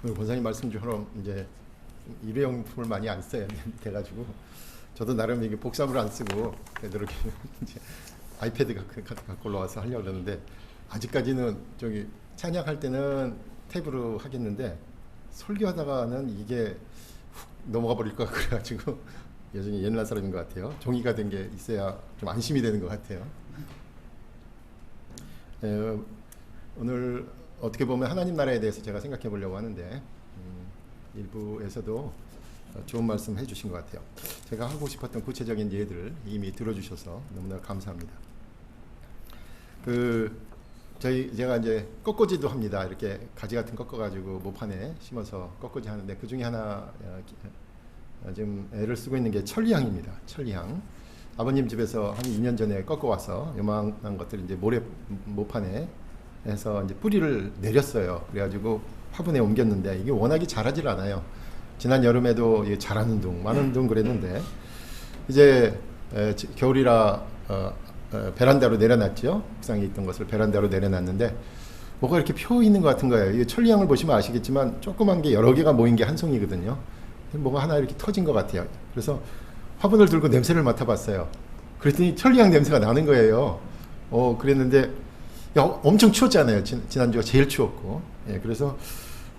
권사님 말씀처럼 이제 일회용품을 많이 안 써야 돼가지고 저도 나름 이게 복사물 안 쓰고 이렇게 이제 아이패드 갖고 올라와서 하려고 그러는데 아직까지는 저기 찬양할 때는 탭으로 하겠는데 설교하다가는 이게 훅 넘어가 버릴 것 같고 그래가지고 여전히 옛날 사람인 것 같아요. 종이가 된 게 있어야 좀 안심이 되는 것 같아요. 오늘 어떻게 보면 하나님 나라에 대해서 제가 생각해 보려고 하는데 일부에서도 좋은 말씀 해주신 것 같아요. 제가 하고 싶었던 구체적인 예들 이미 들어주셔서 너무나 감사합니다. 제가 이제 꺾어지도 합니다. 이렇게 가지 같은 꺾어가지고 모판에 심어서 꺾어지 하는데 그 중에 하나 지금 애를 쓰고 있는 게 천리향입니다. 천리향. 아버님 집에서 한 2년 전에 꺾어와서 요만한 것들 이제 모판에 해서 이제 뿌리를 내렸어요. 그래가지고 화분에 옮겼는데 이게 워낙에 자라질 않아요. 지난 여름에도 이게 자라는 둥, 마는 둥 그랬는데 이제 겨울이라 베란다로 내려놨죠. 옥상에 있던 것을 베란다로 내려놨는데 뭐가 이렇게 펴 있는 것 같은 거예요. 이 천리향을 보시면 아시겠지만 조그만 게 여러 개가 모인 게 한 송이거든요. 뭐가 하나 이렇게 터진 것 같아요. 그래서 화분을 들고 냄새를 맡아봤어요. 그랬더니 천리향 냄새가 나는 거예요. 그랬는데 야, 엄청 추웠잖아요. 지난주가 제일 추웠고. 예, 그래서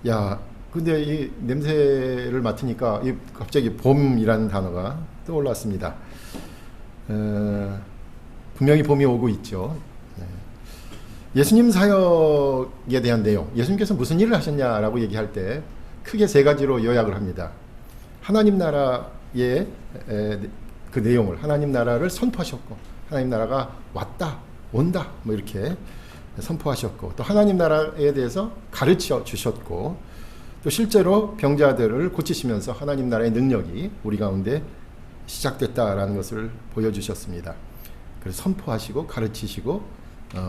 야, 근데 이 냄새를 맡으니까 갑자기 봄이라는 단어가 떠올랐습니다. 분명히 봄이 오고 있죠. 예수님 사역에 대한 내용, 예수님께서 무슨 일을 하셨냐라고 얘기할 때 크게 세 가지로 요약을 합니다. 하나님 나라의 그 내용을, 하나님 나라를 선포하셨고, 하나님 나라가 왔다, 온다, 뭐 이렇게 선포하셨고, 또 하나님 나라에 대해서 가르쳐 주셨고, 또 실제로 병자들을 고치시면서 하나님 나라의 능력이 우리 가운데 시작됐다라는 것을 보여주셨습니다. 그래서 선포하시고 가르치시고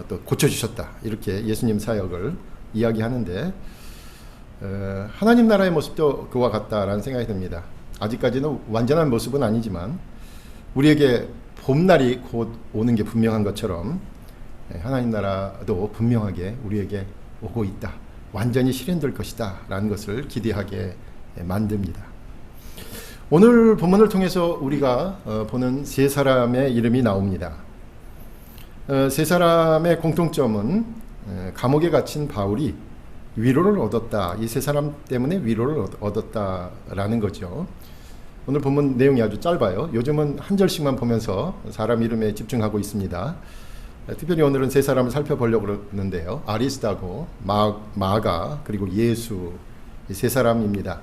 또 고쳐주셨다, 이렇게 예수님 사역을 이야기하는데 하나님 나라의 모습도 그와 같다라는 생각이 듭니다. 아직까지는 완전한 모습은 아니지만 우리에게 봄날이 곧 오는 게 분명한 것처럼 하나님 나라도 분명하게 우리에게 오고 있다, 완전히 실현될 것이다 라는 것을 기대하게 만듭니다. 오늘 본문을 통해서 우리가 보는 세 사람의 이름이 나옵니다. 세 사람의 공통점은 감옥에 갇힌 바울이 위로를 얻었다, 이 세 사람 때문에 위로를 얻었다라는 거죠. 오늘 본문 내용이 아주 짧아요. 요즘은 한 절씩만 보면서 사람 이름에 집중하고 있습니다. 특별히 오늘은 세 사람을 살펴보려고 그러는데요. 아리스다고, 마가, 그리고 예수, 이 세 사람입니다.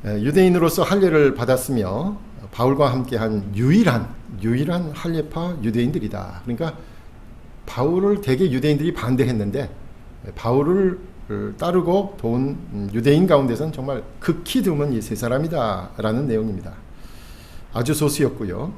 유대인으로서 할례를 받았으며 바울과 함께한 유일한 할례파 유대인들이다. 그러니까 바울을 대개 유대인들이 반대했는데 바울을 따르고 도운 유대인 가운데서는 정말 극히 드문 이 세 사람이다라는 내용입니다. 아주 소수였고요.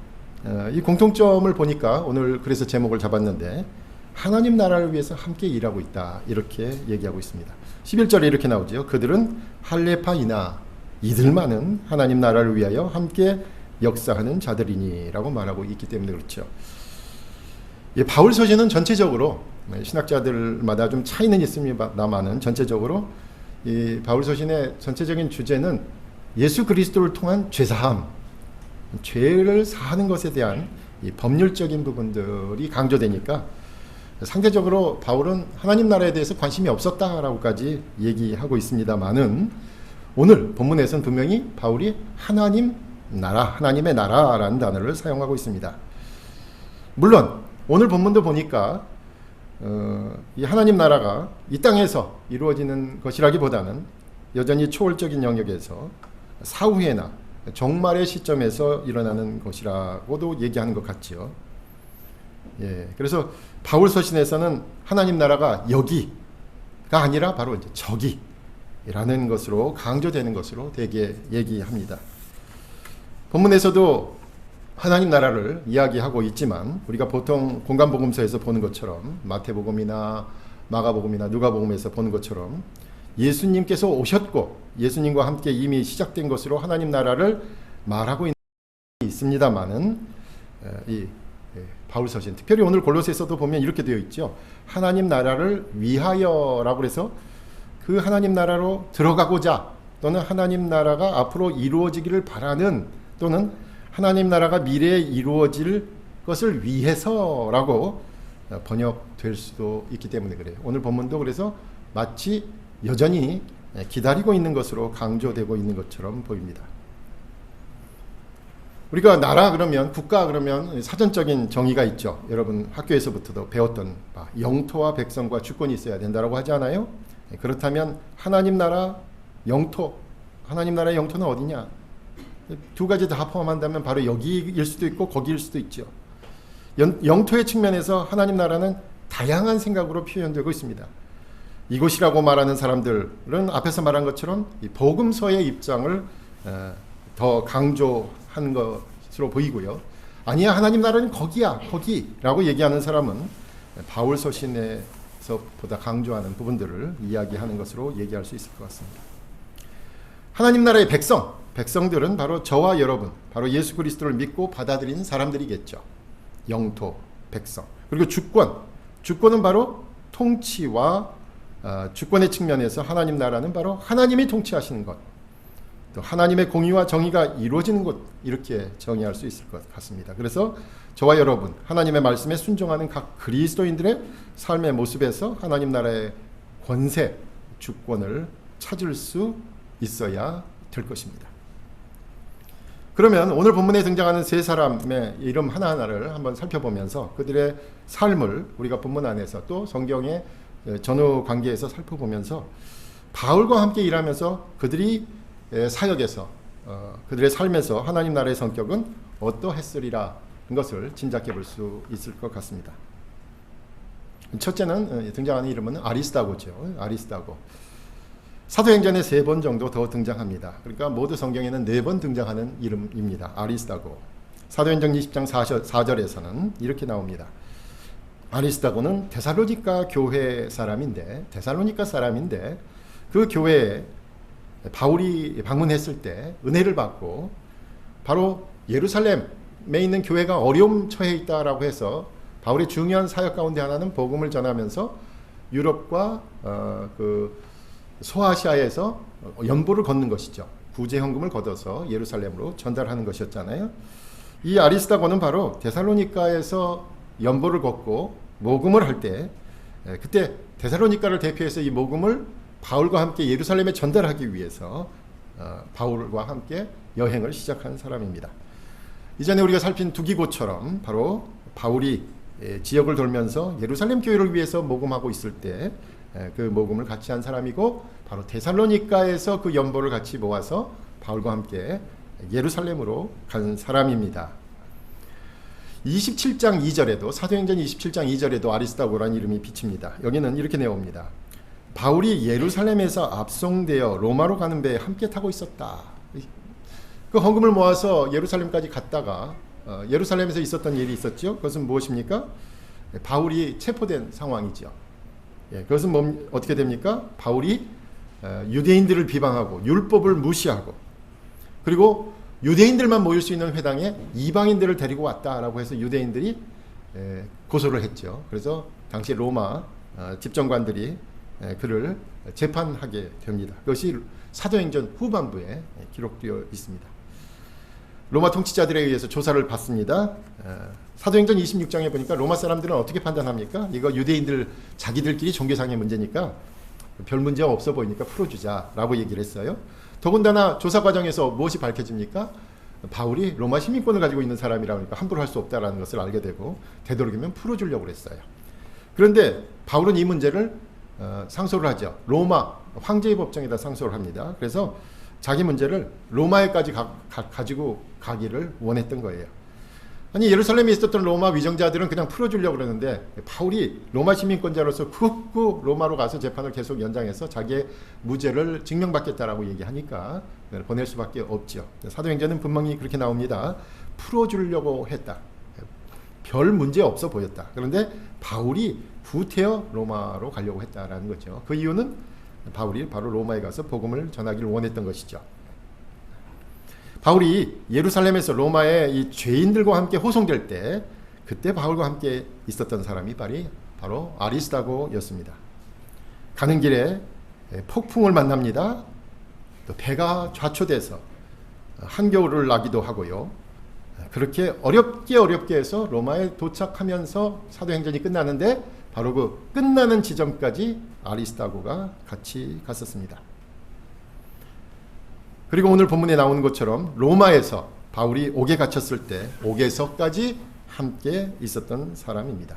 이 공통점을 보니까 오늘 그래서 제목을 잡았는데 하나님 나라를 위해서 함께 일하고 있다, 이렇게 얘기하고 있습니다. 11절에 이렇게 나오죠. 그들은 할례파이나 이들만은 하나님 나라를 위하여 함께 역사하는 자들이니 라고 말하고 있기 때문에 그렇죠. 바울 서신은 전체적으로 신학자들마다 좀 차이는 있습니다만은 전체적으로 이 바울 서신의 전체적인 주제는 예수 그리스도를 통한 죄사함, 죄를 사하는 것에 대한 이 법률적인 부분들이 강조되니까 상대적으로 바울은 하나님 나라에 대해서 관심이 없었다라고까지 얘기하고 있습니다만은 오늘 본문에서는 분명히 바울이 하나님 나라, 하나님의 나라라는 단어를 사용하고 있습니다. 물론 오늘 본문도 보니까 이 하나님 나라가 이 땅에서 이루어지는 것이라기보다는 여전히 초월적인 영역에서 사후에나 종말의 시점에서 일어나는 것이라고도 얘기하는 것 같지요. 예, 그래서 바울 서신에서는 하나님 나라가 여기가 아니라 바로 이제 저기라는 것으로 강조되는 것으로 대개 얘기합니다. 본문에서도 하나님 나라를 이야기하고 있지만 우리가 보통 공간복음서에서 보는 것처럼 마태복음이나 마가복음이나 누가복음에서 보는 것처럼 예수님께서 오셨고 예수님과 함께 이미 시작된 것으로 하나님 나라를 말하고 있습니다만은 이 바울 서신, 특별히 오늘 골로새서도 보면 이렇게 되어 있죠. 하나님 나라를 위하여라고 해서 그 하나님 나라로 들어가고자 또는 하나님 나라가 앞으로 이루어지기를 바라는 또는 하나님 나라가 미래에 이루어질 것을 위해서라고 번역될 수도 있기 때문에 그래요. 오늘 본문도 그래서 마치 여전히 기다리고 있는 것으로 강조되고 있는 것처럼 보입니다. 우리가 나라 그러면 국가 그러면 사전적인 정의가 있죠. 여러분 학교에서부터도 배웠던 바 영토와 백성과 주권이 있어야 된다라고 하지 않아요? 그렇다면 하나님 나라 영토, 하나님 나라의 영토는 어디냐? 두 가지 다 포함한다면 바로 여기일 수도 있고 거기일 수도 있죠. 영토의 측면에서 하나님 나라는 다양한 생각으로 표현되고 있습니다. 이곳이라고 말하는 사람들은 앞에서 말한 것처럼 이 복음서의 입장을 더 강조하는 것으로 보이고요. 아니야, 하나님 나라는 거기야, 거기라고 얘기하는 사람은 바울 서신에서 보다 강조하는 부분들을 이야기하는 것으로 얘기할 수 있을 것 같습니다. 하나님 나라의 백성들은 바로 저와 여러분, 바로 예수 그리스도를 믿고 받아들인 사람들이겠죠. 영토, 백성. 그리고 주권은 바로 통치와 주권의 측면에서 하나님 나라는 바로 하나님이 통치하시는 것, 또 하나님의 공의와 정의가 이루어지는 곳, 이렇게 정의할 수 있을 것 같습니다. 그래서 저와 여러분, 하나님의 말씀에 순종하는 각 그리스도인들의 삶의 모습에서 하나님 나라의 권세, 주권을 찾을 수 있어야 될 것입니다. 그러면 오늘 본문에 등장하는 세 사람의 이름 하나하나를 한번 살펴보면서 그들의 삶을 우리가 본문 안에서 또 성경의 전후 관계에서 살펴보면서 바울과 함께 일하면서 그들이 사역에서 그들의 삶에서 하나님 나라의 성격은 어떠했으리라는 것을 짐작해 볼 수 있을 것 같습니다. 첫째는 등장하는 이름은 아리스다고죠. 아리스다고. 사도행전에 3번 정도 더 등장합니다. 그러니까 모두 성경에는 4번 등장하는 이름입니다. 아리스다고. 사도행전 20장 4절에서는 이렇게 나옵니다. 아리스다고는 데살로니가 교회 사람인데 그 교회에 바울이 방문했을 때 은혜를 받고 바로 예루살렘에 있는 교회가 어려움 처해 있다라고 해서 바울의 중요한 사역 가운데 하나는 복음을 전하면서 유럽과 소아시아에서 연보를 걷는 것이죠. 구제 헌금을 걷어서 예루살렘으로 전달하는 것이었잖아요. 이 아리스다고는 바로 데살로니가에서 연보를 걷고 모금을 할 때 그때 데살로니가를 대표해서 이 모금을 바울과 함께 예루살렘에 전달하기 위해서 바울과 함께 여행을 시작한 사람입니다. 이전에 우리가 살핀 두기고처럼 바로 바울이 지역을 돌면서 예루살렘 교회를 위해서 모금하고 있을 때 그 모금을 같이 한 사람이고 바로 데살로니가에서 그 연보를 같이 모아서 바울과 함께 예루살렘으로 간 사람입니다. 27장 2절에도 사도행전 27장 2절에도 아리스다고라는 이름이 비칩니다. 여기는 이렇게 내옵니다. 바울이 예루살렘에서 압송되어 로마로 가는 배에 함께 타고 있었다. 그 헌금을 모아서 예루살렘까지 갔다가 예루살렘에서 있었던 일이 있었죠. 그것은 무엇입니까? 바울이 체포된 상황이죠. 그것은 어떻게 됩니까? 바울이 유대인들을 비방하고 율법을 무시하고 그리고 유대인들만 모일 수 있는 회당에 이방인들을 데리고 왔다라고 해서 유대인들이 고소를 했죠. 그래서 당시 로마 집정관들이 그를 재판하게 됩니다. 그것이 사도행전 후반부에 기록되어 있습니다. 로마 통치자들에 의해서 조사를 받습니다. 사도행전 26장에 보니까 로마 사람들은 어떻게 판단합니까? 이거 유대인들 자기들끼리 종교상의 문제니까 별 문제 없어 보이니까 풀어주자라고 얘기를 했어요. 더군다나 조사 과정에서 무엇이 밝혀집니까? 바울이 로마 시민권을 가지고 있는 사람이라니까 함부로 할 수 없다라는 것을 알게 되고 되도록이면 풀어주려고 그랬어요. 그런데 바울은 이 문제를 상소를 하죠. 로마 황제의 법정에다 상소를 합니다. 그래서 자기 문제를 로마에까지 가지고 가기를 원했던 거예요. 아니 예루살렘에 있었던 로마 위정자들은 그냥 풀어주려고 그러는데 바울이 로마 시민권자로서 극구 로마로 가서 재판을 계속 연장해서 자기의 무죄를 증명받겠다라고 얘기하니까 보낼 수밖에 없죠. 사도행전은 분명히 그렇게 나옵니다. 풀어주려고 했다. 별 문제 없어 보였다. 그런데 바울이 후퇴어 로마로 가려고 했다라는 거죠. 그 이유는 바울이 바로 로마에 가서 복음을 전하기를 원했던 것이죠. 바울이 예루살렘에서 로마의 이 죄인들과 함께 호송될 때 그때 바울과 함께 있었던 사람이 바로 아리스다고였습니다. 가는 길에 폭풍을 만납니다. 또 배가 좌초돼서 한겨울을 나기도 하고요. 그렇게 어렵게 해서 로마에 도착하면서 사도행전이 끝나는데 바로 그 끝나는 지점까지 아리스다고가 같이 갔었습니다. 그리고 오늘 본문에 나오는 것처럼 로마에서 바울이 옥에 갇혔을 때 옥에서까지 함께 있었던 사람입니다.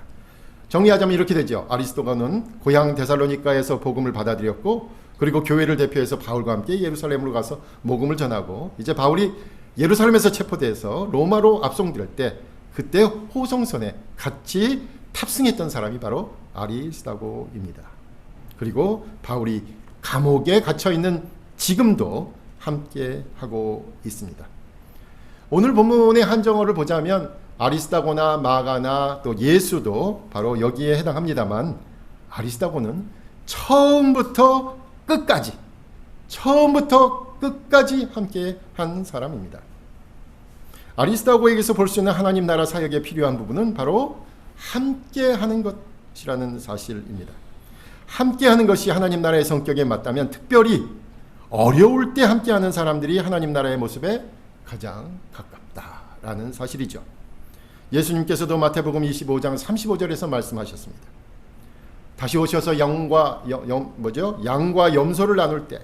정리하자면 이렇게 되죠. 아리스도가는 고향 데살로니가에서 복음을 받아들였고 그리고 교회를 대표해서 바울과 함께 예루살렘으로 가서 복음을 전하고 이제 바울이 예루살렘에서 체포돼서 로마로 압송될 때 그때 호송선에 같이 탑승했던 사람이 바로 아리스다고입니다. 그리고 바울이 감옥에 갇혀있는 지금도 함께 하고 있습니다. 오늘 본문의 한정어를 보자면 아리스다고나 마가나 또 예수도 바로 여기에 해당합니다만 아리스다고는 처음부터 끝까지 함께 한 사람입니다. 아리스다고에게서 볼 수 있는 하나님 나라 사역에 필요한 부분은 바로 함께 하는 것이라는 사실입니다. 함께 하는 것이 하나님 나라의 성격에 맞다면 특별히 어려울 때 함께 하는 사람들이 하나님 나라의 모습에 가장 가깝다라는 사실이죠. 예수님께서도 마태복음 25장 35절에서 말씀하셨습니다. 다시 오셔서 양과 염소를 나눌 때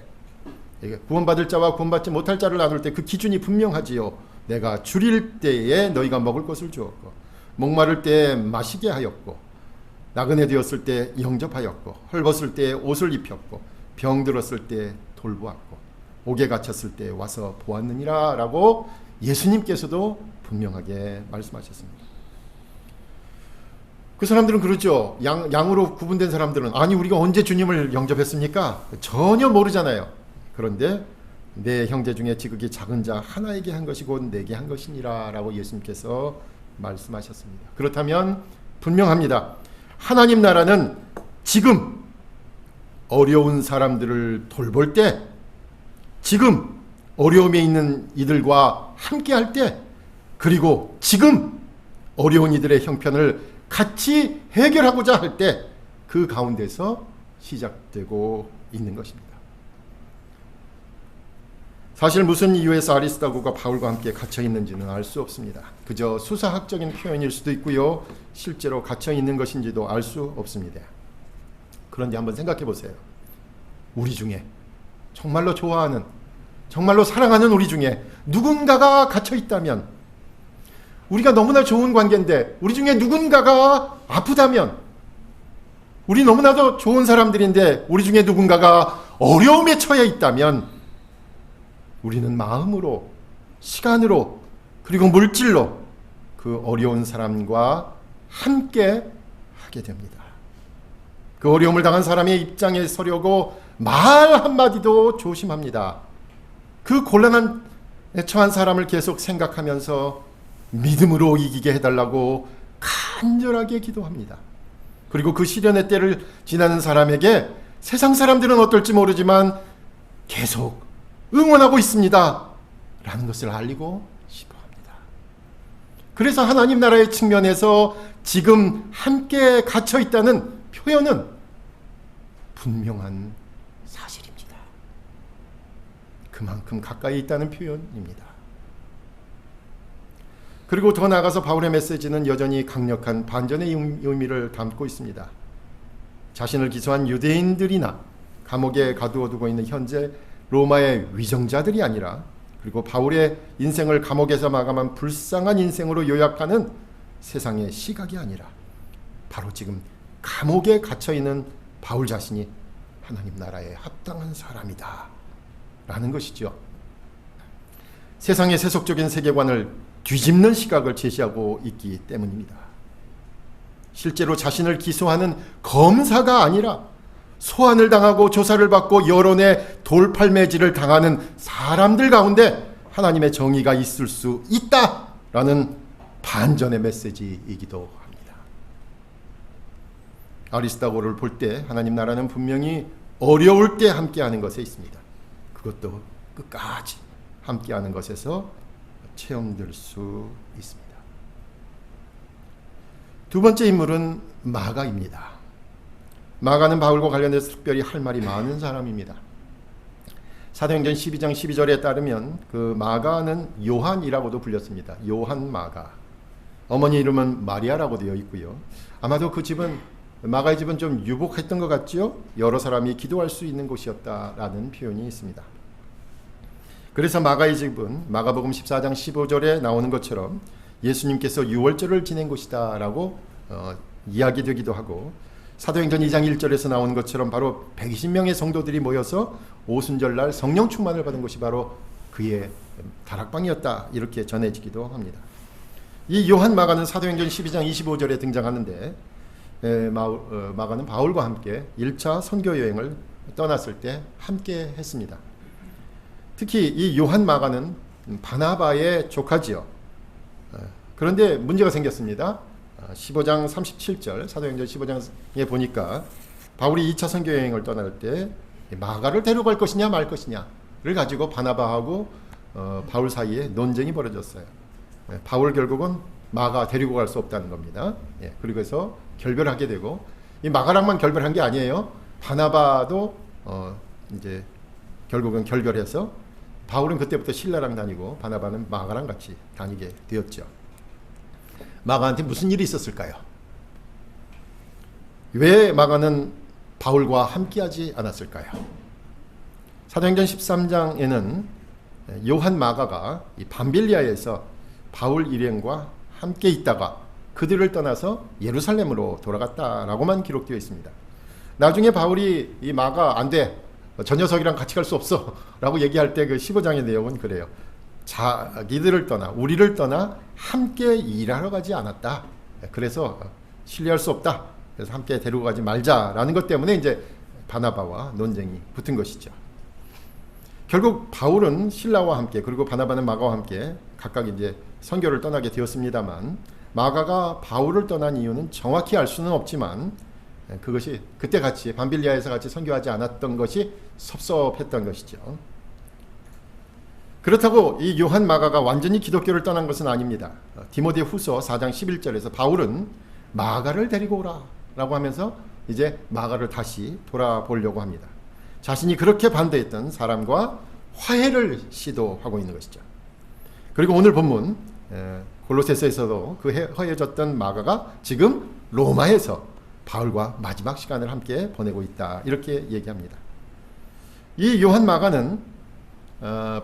구원받을 자와 구원받지 못할 자를 나눌 때 그 기준이 분명하지요. 내가 줄일 때에 너희가 먹을 것을 주었고 목마를 때에 마시게 하였고 나그네 되었을 때 영접하였고 헐벗을 때에 옷을 입혔고 병들었을 때 돌보았고 옥에 갇혔을 때 와서 보았느니라 라고 예수님께서도 분명하게 말씀하셨습니다. 그 사람들은 그러죠. 양으로 구분된 사람들은 아니 우리가 언제 주님을 영접했습니까? 전혀 모르잖아요. 그런데 내 형제 중에 지극히 작은 자 하나에게 한 것이 곧 내게 한 것이니라 라고 예수님께서 말씀하셨습니다. 그렇다면 분명합니다. 하나님 나라는 지금 어려운 사람들을 돌볼 때 지금 어려움에 있는 이들과 함께 할 때 그리고 지금 어려운 이들의 형편을 같이 해결하고자 할 때 그 가운데서 시작되고 있는 것입니다. 사실 무슨 이유에서 아리스다고가 바울과 함께 갇혀 있는지는 알 수 없습니다. 그저 수사학적인 표현일 수도 있고요. 실제로 갇혀 있는 것인지도 알 수 없습니다. 그런데 한번 생각해 보세요. 우리 중에 정말로 좋아하는 정말로 사랑하는 우리 중에 누군가가 갇혀 있다면 우리가 너무나 좋은 관계인데 우리 중에 누군가가 아프다면 우리 너무나도 좋은 사람들인데 우리 중에 누군가가 어려움에 처해 있다면 우리는 마음으로 시간으로 그리고 물질로 그 어려운 사람과 함께 하게 됩니다. 그 어려움을 당한 사람의 입장에 서려고 말 한마디도 조심합니다. 그 곤란한 처한 사람을 계속 생각하면서 믿음으로 이기게 해달라고 간절하게 기도합니다. 그리고 그 시련의 때를 지나는 사람에게 세상 사람들은 어떨지 모르지만 계속 응원하고 있습니다 라는 것을 알리고 싶어합니다. 그래서 하나님 나라의 측면에서 지금 함께 갇혀 있다는 표현은 분명한 사실입니다. 그만큼 가까이 있다는 표현입니다. 그리고 더 나아가서 바울의 메시지는 여전히 강력한 반전의 의미를 담고 있습니다. 자신을 기소한 유대인들이나 감옥에 가두어두고 있는 현재 로마의 위정자들이 아니라 그리고 바울의 인생을 감옥에서 마감한 불쌍한 인생으로 요약하는 세상의 시각이 아니라 바로 지금 감옥에 갇혀있는 바울 자신이 하나님 나라에 합당한 사람이다 라는 것이죠. 세상의 세속적인 세계관을 뒤집는 시각을 제시하고 있기 때문입니다. 실제로 자신을 기소하는 검사가 아니라 소환을 당하고 조사를 받고 여론의 돌팔매질을 당하는 사람들 가운데 하나님의 정의가 있을 수 있다라는 반전의 메시지이기도 합니다. 아리스다고를 볼 때 하나님 나라는 분명히 어려울 때 함께하는 것에 있습니다. 그것도 끝까지 함께하는 것에서 체험될 수 있습니다. 두 번째 인물은 마가입니다. 마가는 바울과 관련해서 특별히 할 말이 많은 사람입니다. 사도행전 12장 12절에 따르면 그 마가는 요한이라고도 불렸습니다. 요한 마가. 어머니 이름은 마리아라고 되어 있고요. 아마도 그 집은, 마가의 집은 좀 유복했던 것 같죠? 여러 사람이 기도할 수 있는 곳이었다라는 표현이 있습니다. 그래서 마가의 집은 마가복음 14장 15절에 나오는 것처럼 예수님께서 유월절을 지낸 곳이다라고 이야기되기도 하고, 사도행전 2장 1절에서 나오는 것처럼 바로 120명의 성도들이 모여서 오순절날 성령 충만을 받은 곳이 바로 그의 다락방이었다, 이렇게 전해지기도 합니다. 이 요한 마가는 사도행전 12장 25절에 등장하는데, 마가는 바울과 함께 1차 선교 여행을 떠났을 때 함께 했습니다. 특히 이 요한 마가는 바나바의 조카지요. 그런데 문제가 생겼습니다. 15장 37절, 사도행전 15장에 보니까 바울이 2차 선교 여행을 떠날 때 마가를 데려갈 것이냐 말 것이냐를 가지고 바나바하고 바울 사이에 논쟁이 벌어졌어요. 바울 결국은 마가 데리고 갈 수 없다는 겁니다. 그리고 해서 결별하게 되고, 이 마가랑만 결별한 게 아니에요. 바나바도 이제 결국은 결별해서 바울은 그때부터 실라랑 다니고 바나바는 마가랑 같이 다니게 되었죠. 마가한테 무슨 일이 있었을까요? 왜 마가는 바울과 함께하지 않았을까요? 사도행전 13장에는 요한 마가가 이 밤빌리아에서 바울 일행과 함께 있다가 그들을 떠나서 예루살렘으로 돌아갔다라고만 기록되어 있습니다. 나중에 바울이 이 마가 안 돼, 저 녀석이랑 같이 갈 수 없어 라고 얘기할 때 그 15장의 내용은 그래요. 자기들을 떠나, 우리를 떠나 함께 일하러 가지 않았다. 그래서 신뢰할 수 없다. 그래서 함께 데리고 가지 말자라는 것 때문에 이제 바나바와 논쟁이 붙은 것이죠. 결국 바울은 실라와 함께, 그리고 바나바는 마가와 함께 각각 이제 선교를 떠나게 되었습니다만, 마가가 바울을 떠난 이유는 정확히 알 수는 없지만, 그것이 그때 같이 밤빌리아에서 같이 선교하지 않았던 것이 섭섭했던 것이죠. 그렇다고 이 요한 마가가 완전히 기독교를 떠난 것은 아닙니다. 디모데 후서 4장 11절에서 바울은 마가를 데리고 오라 라고 하면서 이제 마가를 다시 돌아보려고 합니다. 자신이 그렇게 반대했던 사람과 화해를 시도하고 있는 것이죠. 그리고 오늘 본문 골로새서에서도 그 허해졌던 마가가 지금 로마에서 바울과 마지막 시간을 함께 보내고 있다, 이렇게 얘기합니다. 이 요한 마가는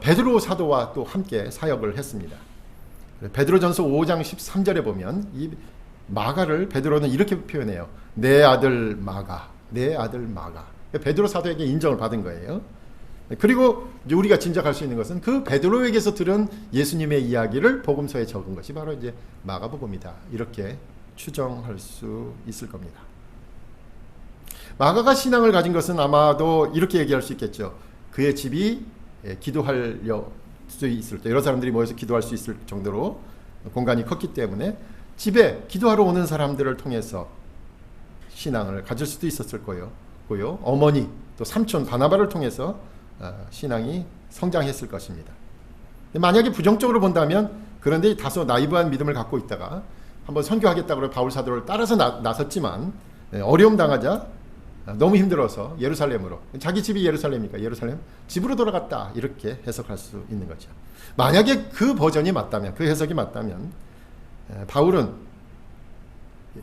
베드로 사도와 또 함께 사역을 했습니다. 베드로전서 5장 13절에 보면 이 마가를 베드로는 이렇게 표현해요. 내 아들 마가, 내 아들 마가. 베드로 사도에게 인정을 받은 거예요. 그리고 우리가 짐작할 수 있는 것은 그 베드로에게서 들은 예수님의 이야기를 복음서에 적은 것이 바로 이제 마가복음이다, 이렇게 추정할 수 있을 겁니다. 마가가 신앙을 가진 것은 아마도 이렇게 얘기할 수 있겠죠. 그의 집이 기도할 수 있을 때, 여러 사람들이 모여서 기도할 수 있을 정도로 공간이 컸기 때문에 집에 기도하러 오는 사람들을 통해서 신앙을 가질 수도 있었을 거고요. 어머니 또 삼촌 바나바를 통해서 신앙이 성장했을 것입니다. 만약에 부정적으로 본다면, 그런데 다소 나이브한 믿음을 갖고 있다가 한번 선교하겠다고 바울 사도를 따라서 나섰지만 어려움 당하자 너무 힘들어서 예루살렘으로, 자기 집이 예루살렘이니까 예루살렘 집으로 돌아갔다, 이렇게 해석할 수 있는 거죠. 만약에 그 버전이 맞다면, 그 해석이 맞다면, 바울은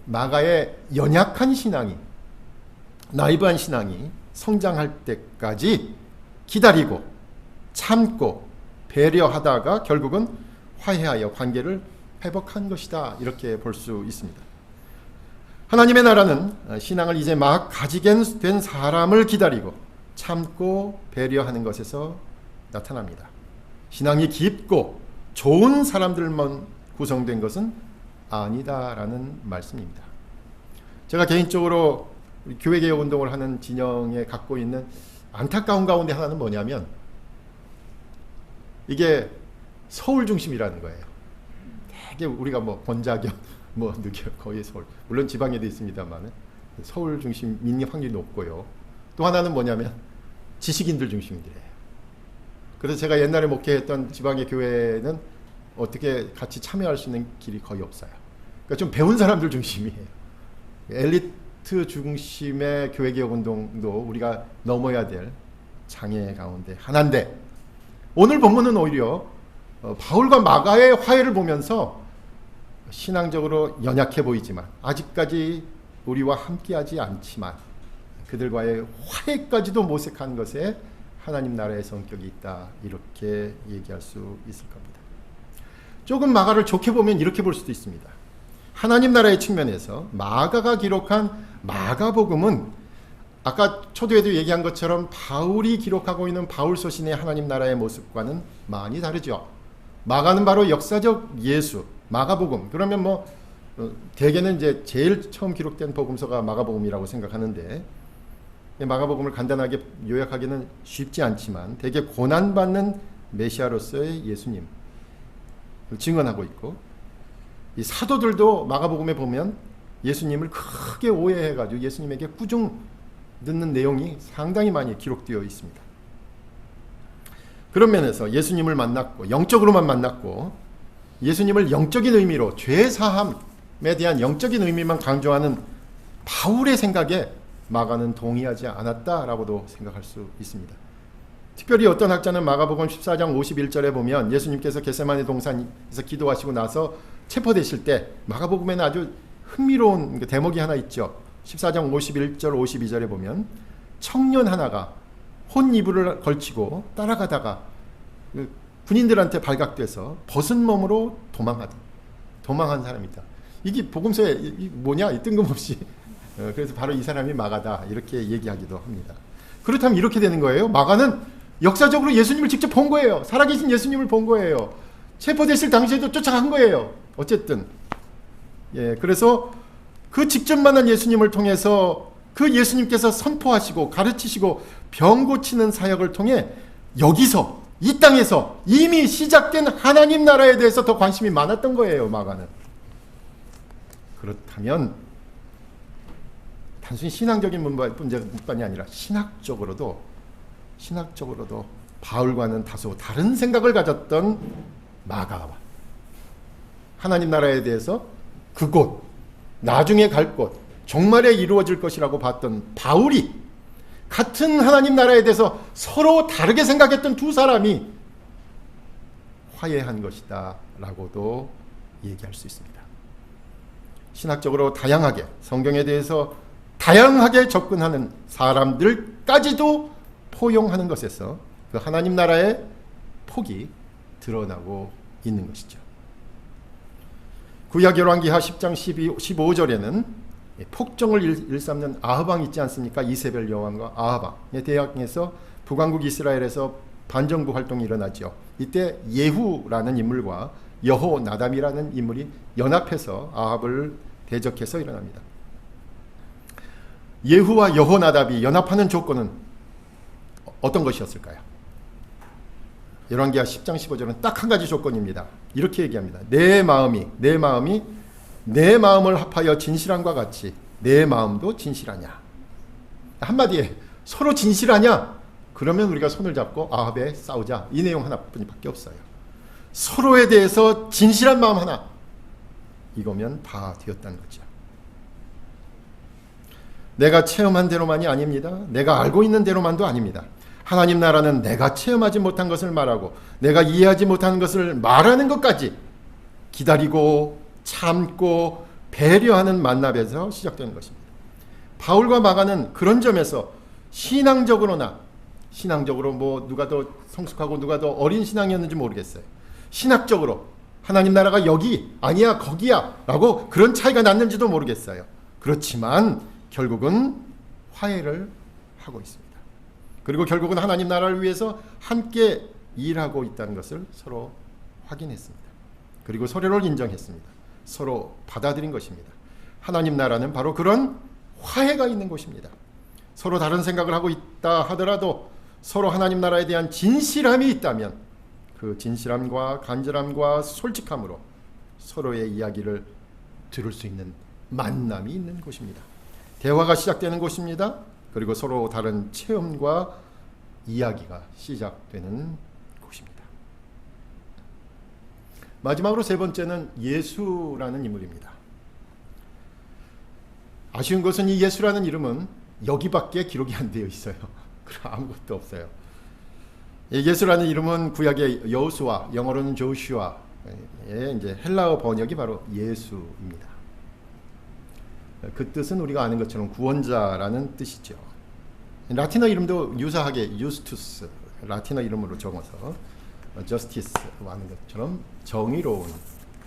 마가의 연약한 신앙이, 나이브한 신앙이 성장할 때까지 기다리고 참고 배려하다가 결국은 화해하여 관계를 회복한 것이다, 이렇게 볼 수 있습니다. 하나님의 나라는 신앙을 이제 막 가지게 된 사람을 기다리고 참고 배려하는 것에서 나타납니다. 신앙이 깊고 좋은 사람들만 구성된 것은 아니다라는 말씀입니다. 제가 개인적으로 교회개혁 운동을 하는 진영에 갖고 있는 안타까운 가운데 하나는 뭐냐면, 이게 서울 중심이라는 거예요. 되게 우리가 뭐 권자경 거의 서울, 물론 지방에도 있습니다만 서울 중심인 확률이 높고요. 또 하나는 뭐냐면 지식인들 중심이래요. 그래서 제가 옛날에 목회했던 지방의 교회는 어떻게 같이 참여할 수 있는 길이 거의 없어요. 그러니까 좀 배운 사람들 중심이에요. 엘리트 팩트 중심의 교회개혁 운동도 우리가 넘어야 될 장애 가운데 하나인데, 오늘 본문은 오히려 바울과 마가의 화해를 보면서 신앙적으로 연약해 보이지만, 아직까지 우리와 함께하지 않지만 그들과의 화해까지도 모색한 것에 하나님 나라의 성격이 있다, 이렇게 얘기할 수 있을 겁니다. 조금 마가를 좋게 보면 이렇게 볼 수도 있습니다. 하나님 나라의 측면에서 마가가 기록한 마가복음은 아까 초두에도 얘기한 것처럼 바울이 기록하고 있는 바울 서신의 하나님 나라의 모습과는 많이 다르죠. 마가는 바로 역사적 예수, 마가복음. 그러면 대개는 이제 제일 처음 기록된 복음서가 마가복음이라고 생각하는데, 마가복음을 간단하게 요약하기는 쉽지 않지만 대개 고난받는 메시아로서의 예수님 증언하고 있고, 이 사도들도 마가복음에 보면 예수님을 크게 오해해가지고 예수님에게 꾸중 듣는 내용이 상당히 많이 기록되어 있습니다. 그런 면에서 예수님을 만났고, 영적으로만 만났고, 예수님을 영적인 의미로 죄사함에 대한 영적인 의미만 강조하는 바울의 생각에 마가는 동의하지 않았다라고도 생각할 수 있습니다. 특별히 어떤 학자는 마가복음 14장 51절에 보면 예수님께서 겟세마네 동산에서 기도하시고 나서 체포되실 때 마가복음에는 아주 흥미로운 대목이 하나 있죠. 14장 51절 52절에 보면 청년 하나가 혼 이불을 걸치고 따라가다가 군인들한테 발각돼서 벗은 몸으로 도망한 사람이다. 이게 복음서에 뭐냐? 뜬금없이. 그래서 바로 이 사람이 마가다, 이렇게 얘기하기도 합니다. 그렇다면 이렇게 되는 거예요. 마가는 역사적으로 예수님을 직접 본 거예요. 살아계신 예수님을 본 거예요. 체포되실 당시에도 쫓아간 거예요. 어쨌든 그래서 그 직접 만난 예수님을 통해서 그 예수님께서 선포하시고 가르치시고 병 고치는 사역을 통해 여기서, 이 땅에서 이미 시작된 하나님 나라에 대해서 더 관심이 많았던 거예요, 마가는. 그렇다면 단순히 신앙적인 문제뿐만이 아니라 신학적으로도 바울과는 다소 다른 생각을 가졌던 마가와 하나님 나라에 대해서 그곳, 나중에 갈 곳, 종말에 이루어질 것이라고 봤던 바울이 같은 하나님 나라에 대해서 서로 다르게 생각했던 두 사람이 화해한 것이다 라고도 얘기할 수 있습니다. 신학적으로 다양하게, 성경에 대해서 다양하게 접근하는 사람들까지도 포용하는 것에서 그 하나님 나라의 폭이 드러나고 있는 것이죠. 구약 열왕기하 10장 15절에는 폭정을 일삼는 아하방 있지 않습니까? 이세벨 여왕과 아하방의 대항에서 북왕국 이스라엘에서 반정부 활동이 일어나죠. 이때 예후라는 인물과 여호나답이라는 인물이 연합해서 아합을 대적해서 일어납니다. 예후와 여호나답이 연합하는 조건은 어떤 것이었을까요? 열왕기하 10장 15절은 딱 한 가지 조건입니다. 이렇게 얘기합니다. 내 마음이 내 마음을 합하여 진실함과 같이 내 마음도 진실하냐. 한마디에 서로 진실하냐? 그러면 우리가 손을 잡고 아합에 싸우자. 이 내용 하나뿐이밖에 없어요. 서로에 대해서 진실한 마음 하나, 이거면 다 되었다는 거죠. 내가 체험한 대로만이 아닙니다. 내가 알고 있는 대로만도 아닙니다. 하나님 나라는 내가 체험하지 못한 것을 말하고 내가 이해하지 못하는 것을 말하는 것까지 기다리고 참고 배려하는 만남에서 시작되는 것입니다. 바울과 마가는 그런 점에서 신앙적으로 누가 더 성숙하고 누가 더 어린 신앙이었는지 모르겠어요. 신학적으로 하나님 나라가 여기 아니야 거기야 라고 그런 차이가 났는지도 모르겠어요. 그렇지만 결국은 화해를 하고 있습니다. 그리고 결국은 하나님 나라를 위해서 함께 일하고 있다는 것을 서로 확인했습니다. 그리고 서로를 인정했습니다. 서로 받아들인 것입니다. 하나님 나라는 바로 그런 화해가 있는 곳입니다. 서로 다른 생각을 하고 있다 하더라도 서로 하나님 나라에 대한 진실함이 있다면 그 진실함과 간절함과 솔직함으로 서로의 이야기를 들을 수 있는 만남이 있는 곳입니다. 대화가 시작되는 곳입니다. 그리고 서로 다른 체험과 이야기가 시작되는 곳입니다. 마지막으로 세 번째는 예수라는 인물입니다. 아쉬운 것은 이 예수라는 이름은 여기밖에 기록이 안 되어 있어요. 아무것도 없어요. 이 예수라는 이름은 구약의 여호수아, 영어로는 조슈아의 이제 헬라어 번역이 바로 예수입니다. 그 뜻은 우리가 아는 것처럼 구원자라는 뜻이죠. 라틴어 이름도 유사하게 유스투스, 라틴어 이름으로 적어서 저스티스와 하는 것처럼 정의로운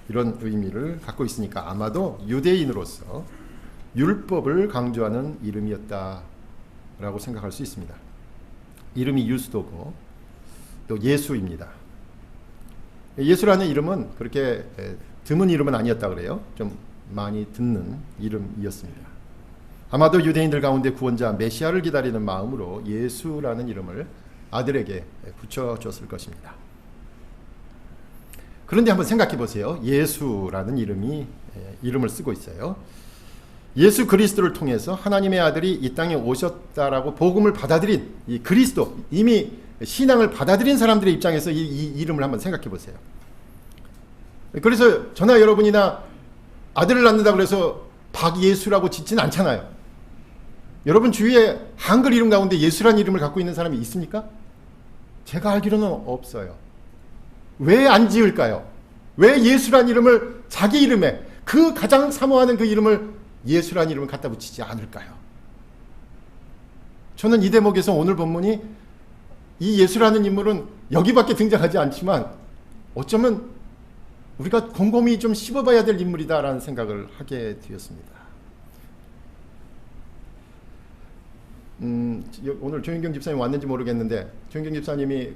이런 의미를 갖고 있으니까 아마도 유대인으로서 율법을 강조하는 이름이었다라고 생각할 수 있습니다. 이름이 유스도고 또 예수입니다. 예수라는 이름은 그렇게 드문 이름은 아니었다 그래요. 좀 많이 듣는 이름이었습니다. 아마도 유대인들 가운데 구원자 메시아를 기다리는 마음으로 예수라는 이름을 아들에게 붙여줬을 것입니다. 그런데 한번 생각해 보세요. 예수라는 이름을 쓰고 있어요. 예수 그리스도를 통해서 하나님의 아들이 이 땅에 오셨다라고 복음을 받아들인 이 그리스도, 이미 신앙을 받아들인 사람들의 입장에서 이 이름을 한번 생각해 보세요. 그래서 저나 여러분이나 아들을 낳는다고 해서 박예수라고 짓진 않잖아요. 여러분 주위에 한글 이름 가운데 예수라는 이름을 갖고 있는 사람이 있습니까? 제가 알기로는 없어요. 왜 안 지을까요? 왜 예수라는 이름을 자기 이름에, 그 가장 사모하는 그 이름을 예수라는 이름을 갖다 붙이지 않을까요? 저는 이 대목에서 오늘 본문이 이 예수라는 인물은 여기밖에 등장하지 않지만 어쩌면 우리가 곰곰이 좀 씹어봐야 될 인물이다라는 생각을 하게 되었습니다. 오늘 조윤경 집사님 왔는지 모르겠는데, 조윤경 집사님이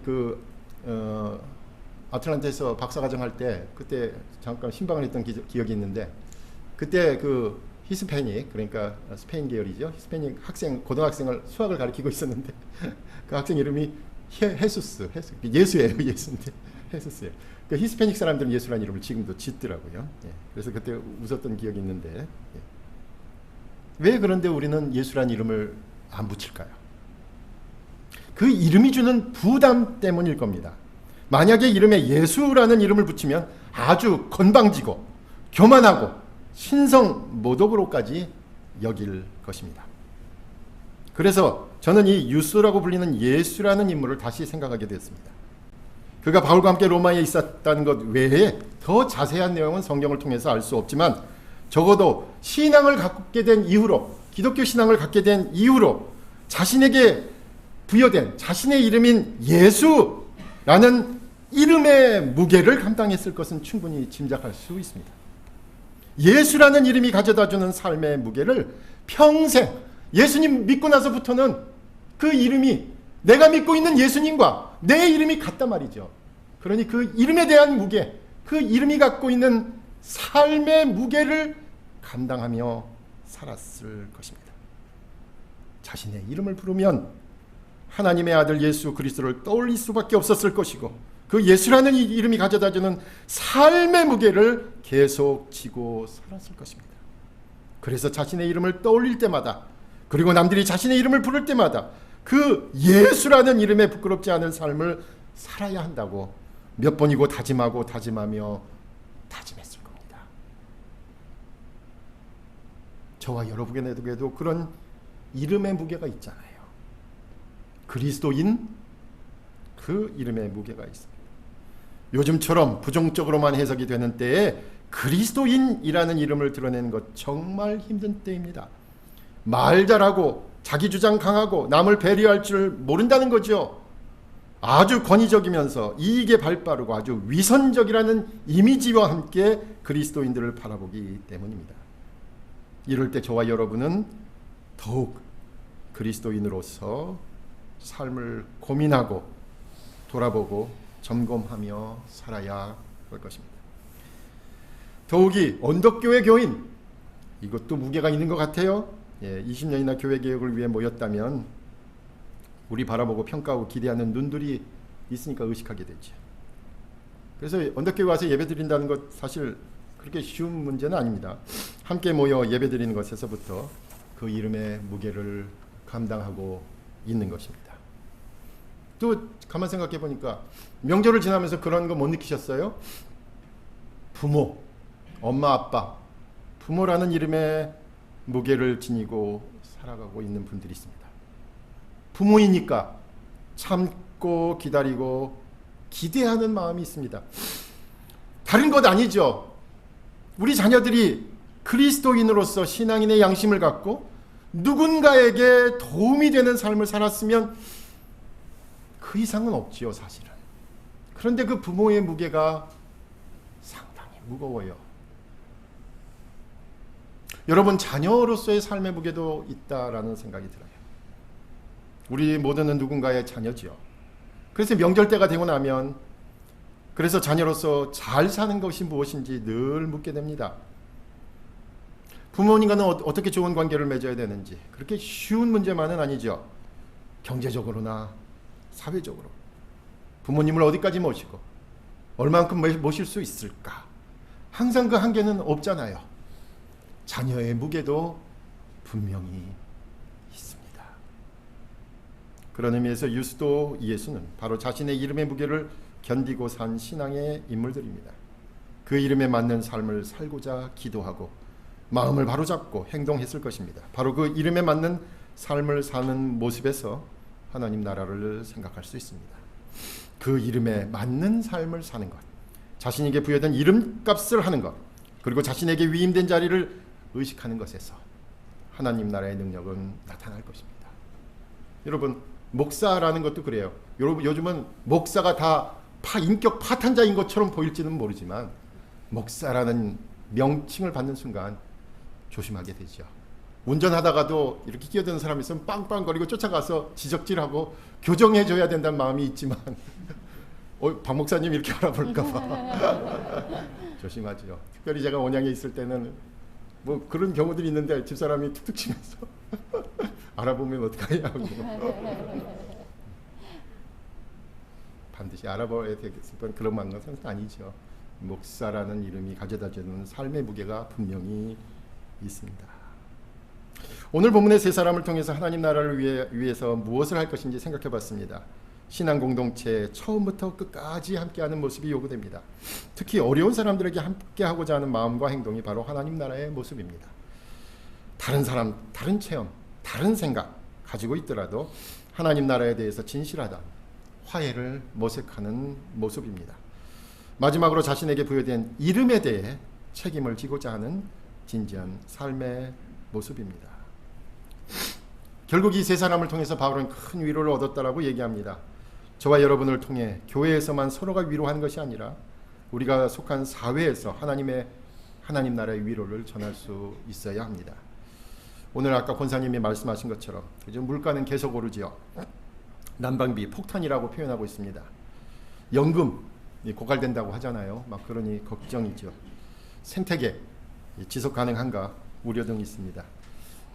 아틀란타에서 박사과정 할 때 그때 잠깐 신방을 했던 기억이 있는데, 그때 그 히스패닉, 그러니까 스페인 계열이죠, 히스패닉 학생, 고등학생을 수학을 가르치고 있었는데 그 학생 이름이 예수예요. 예수인데 헤수스예요. 그 히스패닉 사람들은 예수라는 이름을 지금도 짓더라고요. 예. 그래서 그때 웃었던 기억이 있는데, 예. 왜 그런데 우리는 예수라는 이름을 안 붙일까요? 그 이름이 주는 부담 때문일 겁니다. 만약에 이름에 예수라는 이름을 붙이면 아주 건방지고 교만하고 신성모독으로까지 여길 것입니다. 그래서 저는 이 유스라고 불리는 예수라는 인물을 다시 생각하게 되었습니다. 그가 바울과 함께 로마에 있었다는 것 외에 더 자세한 내용은 성경을 통해서 알 수 없지만, 적어도 신앙을 갖게 된 이후로, 기독교 신앙을 갖게 된 이후로 자신에게 부여된 자신의 이름인 예수라는 이름의 무게를 감당했을 것은 충분히 짐작할 수 있습니다. 예수라는 이름이 가져다주는 삶의 무게를 평생, 예수님 믿고 나서부터는 그 이름이 내가 믿고 있는 예수님과 내 이름이 같단 말이죠. 그러니 그 이름에 대한 무게, 그 이름이 갖고 있는 삶의 무게를 감당하며 살았을 것입니다. 자신의 이름을 부르면 하나님의 아들 예수 그리스도를 떠올릴 수밖에 없었을 것이고, 그 예수라는 이름이 가져다주는 삶의 무게를 계속 지고 살았을 것입니다. 그래서 자신의 이름을 떠올릴 때마다, 그리고 남들이 자신의 이름을 부를 때마다 그 예수라는 이름에 부끄럽지 않은 삶을 살아야 한다고 몇 번이고 다짐하며 다짐했을 겁니다. 저와 여러분에게도 그런 이름의 무게가 있잖아요. 그리스도인, 그 이름의 무게가 있습니다. 요즘처럼 부정적으로만 해석이 되는 때에 그리스도인이라는 이름을 드러내는 것 정말 힘든 때입니다. 말 잘하고 자기 주장 강하고 남을 배려할 줄 모른다는 거죠. 아주 권위적이면서 이익에 발빠르고 아주 위선적이라는 이미지와 함께 그리스도인들을 바라보기 때문입니다. 이럴 때 저와 여러분은 더욱 그리스도인으로서 삶을 고민하고 돌아보고 점검하며 살아야 할 것입니다. 더욱이 언덕교회 교인, 이것도 무게가 있는 것 같아요. 20년이나 교회 개혁을 위해 모였다면 우리 바라보고 평가하고 기대하는 눈들이 있으니까 의식하게 되죠. 그래서 언덕교회 와서 예배드린다는 것 사실 그렇게 쉬운 문제는 아닙니다. 함께 모여 예배드리는 것에서부터 그 이름의 무게를 감당하고 있는 것입니다. 또 가만 생각해 보니까 명절을 지나면서 그런 거 못 느끼셨어요? 부모, 엄마, 아빠, 부모라는 이름의 무게를 지니고 살아가고 있는 분들이 있습니다. 부모이니까 참고 기다리고 기대하는 마음이 있습니다. 다른 것 아니죠. 우리 자녀들이 그리스도인으로서 신앙인의 양심을 갖고 누군가에게 도움이 되는 삶을 살았으면 그 이상은 없지요, 사실은. 그런데 그 부모의 무게가 상당히 무거워요. 여러분, 자녀로서의 삶의 무게도 있다라는 생각이 들어요. 우리 모두는 누군가의 자녀지요. 그래서 명절 때가 되고 나면 그래서 자녀로서 잘 사는 것이 무엇인지 늘 묻게 됩니다. 부모님과는 어떻게 좋은 관계를 맺어야 되는지 그렇게 쉬운 문제만은 아니죠. 경제적으로나 사회적으로 부모님을 어디까지 모시고 얼만큼 모실 수 있을까? 항상 그 한계는 없잖아요. 자녀의 무게도 분명히 있습니다. 그런 의미에서 유스도 예수는 바로 자신의 이름의 무게를 견디고 산 신앙의 인물들입니다. 그 이름에 맞는 삶을 살고자 기도하고 마음을 바로잡고 행동했을 것입니다. 바로 그 이름에 맞는 삶을 사는 모습에서 하나님 나라를 생각할 수 있습니다. 그 이름에 맞는 삶을 사는 것, 자신에게 부여된 이름값을 하는 것, 그리고 자신에게 위임된 자리를 의식하는 것에서 하나님 나라의 능력은 나타날 것입니다. 여러분, 목사라는 것도 그래요. 여러분, 요즘은 목사가 다 인격 파탄자인 것처럼 보일지는 모르지만 목사라는 명칭을 받는 순간 조심하게 되죠. 운전하다가도 이렇게 끼어드는 사람이 있으면 빵빵거리고 쫓아가서 지적질하고 교정해줘야 된다는 마음이 있지만 박 목사님 이렇게 알아볼까봐 조심하죠. 특별히 제가 원양에 있을 때는 뭐 그런 경우들이 있는데 집사람이 툭툭 치면서 알아보면 어떡하냐고 반드시 알아봐야 되겠지만 그런 것은 아니죠. 목사라는 이름이 가져다주는 삶의 무게가 분명히 있습니다. 오늘 본문의 세 사람을 통해서 하나님 나라를 위해서 무엇을 할 것인지 생각해 봤습니다. 신앙 공동체 처음부터 끝까지 함께하는 모습이 요구됩니다. 특히 어려운 사람들에게 함께하고자 하는 마음과 행동이 바로 하나님 나라의 모습입니다. 다른 사람, 다른 체험, 다른 생각 가지고 있더라도 하나님 나라에 대해서 진실하다, 화해를 모색하는 모습입니다. 마지막으로 자신에게 부여된 이름에 대해 책임을 지고자 하는 진지한 삶의 모습입니다. 결국 이 세 사람을 통해서 바울은 큰 위로를 얻었다라고 얘기합니다. 저와 여러분을 통해 교회에서만 서로가 위로하는 것이 아니라 우리가 속한 사회에서 하나님 나라의 위로를 전할 수 있어야 합니다. 오늘 아까 권사님이 말씀하신 것처럼 물가는 계속 오르지요. 난방비 폭탄이라고 표현하고 있습니다. 연금이 고갈된다고 하잖아요. 막 그러니 걱정이죠. 생태계 지속 가능한가 우려 등이 있습니다.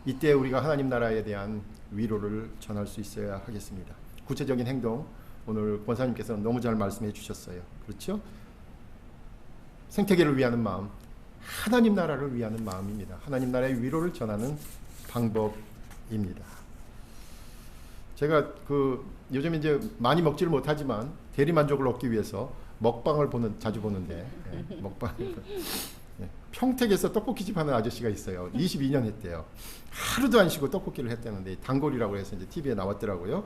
이때 우리가 하나님 나라에 대한 위로를 전할 수 있어야 하겠습니다. 구체적인 행동 오늘 권사님께서 너무 잘 말씀해 주셨어요. 그렇죠? 생태계를 위하는 마음, 하나님 나라를 위하는 마음입니다. 하나님 나라의 위로를 전하는 방법입니다. 제가 요즘 이제 많이 먹지를 못하지만 대리 만족을 얻기 위해서 먹방을 자주 보는데 먹방. 평택에서 떡볶이집 하는 아저씨가 있어요. 22년 했대요. 하루도 안 쉬고 떡볶이를 했다는데 단골이라고 해서 이제 TV에 나왔더라고요.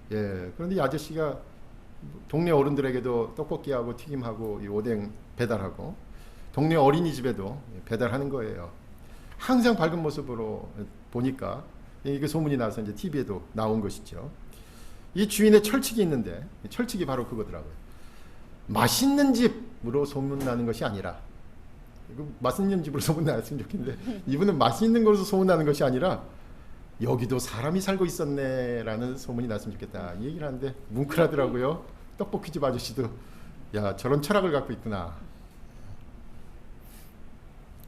그런데 이 아저씨가 동네 어른들에게도 떡볶이하고 튀김하고 이 오뎅 배달하고 동네 어린이집에도 배달하는 거예요. 항상 밝은 모습으로 보니까 이게 소문이 나서 이제 TV에도 나온 것이죠. 이 주인의 철칙이 있는데 철칙이 바로 그거더라고요. 맛있는 집으로 소문나는 것이 아니라 맛있는 집으로 소문나왔으면 좋겠는데 이분은 맛있는 것으로 소문나는 것이 아니라 여기도 사람이 살고 있었네 라는 소문이 났으면 좋겠다 이 얘기를 하는데 뭉클하더라고요. 떡볶이집 아저씨도 야 저런 철학을 갖고 있구나.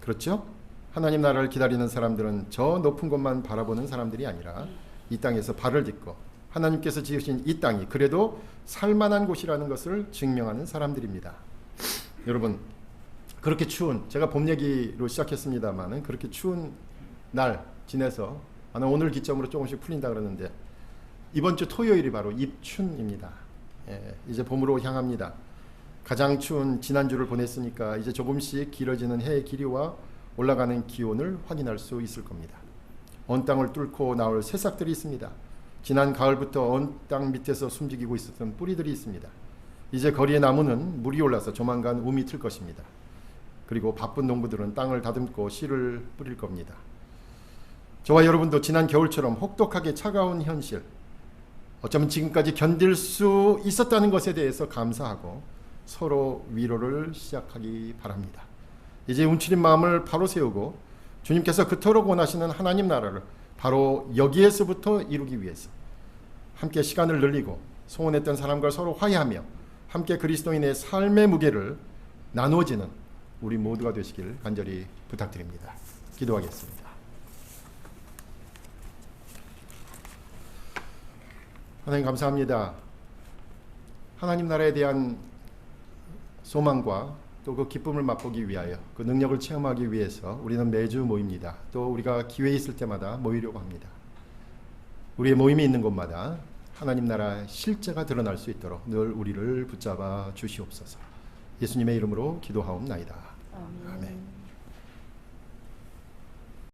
그렇죠? 하나님 나라를 기다리는 사람들은 저 높은 곳만 바라보는 사람들이 아니라 이 땅에서 발을 딛고 하나님께서 지으신 이 땅이 그래도 살만한 곳이라는 것을 증명하는 사람들입니다. 여러분 그렇게 추운 제가 봄 얘기로 시작했습니다만 그렇게 추운 날 지내서 오늘 기점으로 조금씩 풀린다 그러는데 이번 주 토요일이 바로 입춘입니다. 이제 봄으로 향합니다. 가장 추운 지난주를 보냈으니까 이제 조금씩 길어지는 해의 길이와 올라가는 기온을 확인할 수 있을 겁니다. 언 땅을 뚫고 나올 새싹들이 있습니다. 지난 가을부터 언 땅 밑에서 숨지기고 있었던 뿌리들이 있습니다. 이제 거리의 나무는 물이 올라서 조만간 움이 틀 것입니다. 그리고 바쁜 농부들은 땅을 다듬고 씨를 뿌릴 겁니다. 저와 여러분도 지난 겨울처럼 혹독하게 차가운 현실, 어쩌면 지금까지 견딜 수 있었다는 것에 대해서 감사하고 서로 위로를 시작하기 바랍니다. 이제 움츠린 마음을 바로 세우고 주님께서 그토록 원하시는 하나님 나라를 바로 여기에서부터 이루기 위해서 함께 시간을 늘리고 소원했던 사람과 서로 화해하며 함께 그리스도인의 삶의 무게를 나누어지는 우리 모두가 되시길 간절히 부탁드립니다. 기도하겠습니다. 하나님 감사합니다. 하나님 나라에 대한 소망과 또 그 기쁨을 맛보기 위하여 그 능력을 체험하기 위해서 우리는 매주 모입니다. 또 우리가 기회 있을 때마다 모이려고 합니다. 우리의 모임이 있는 곳마다 하나님 나라의 실제가 드러날 수 있도록 늘 우리를 붙잡아 주시옵소서. 예수님의 이름으로 기도하옵나이다. 아멘.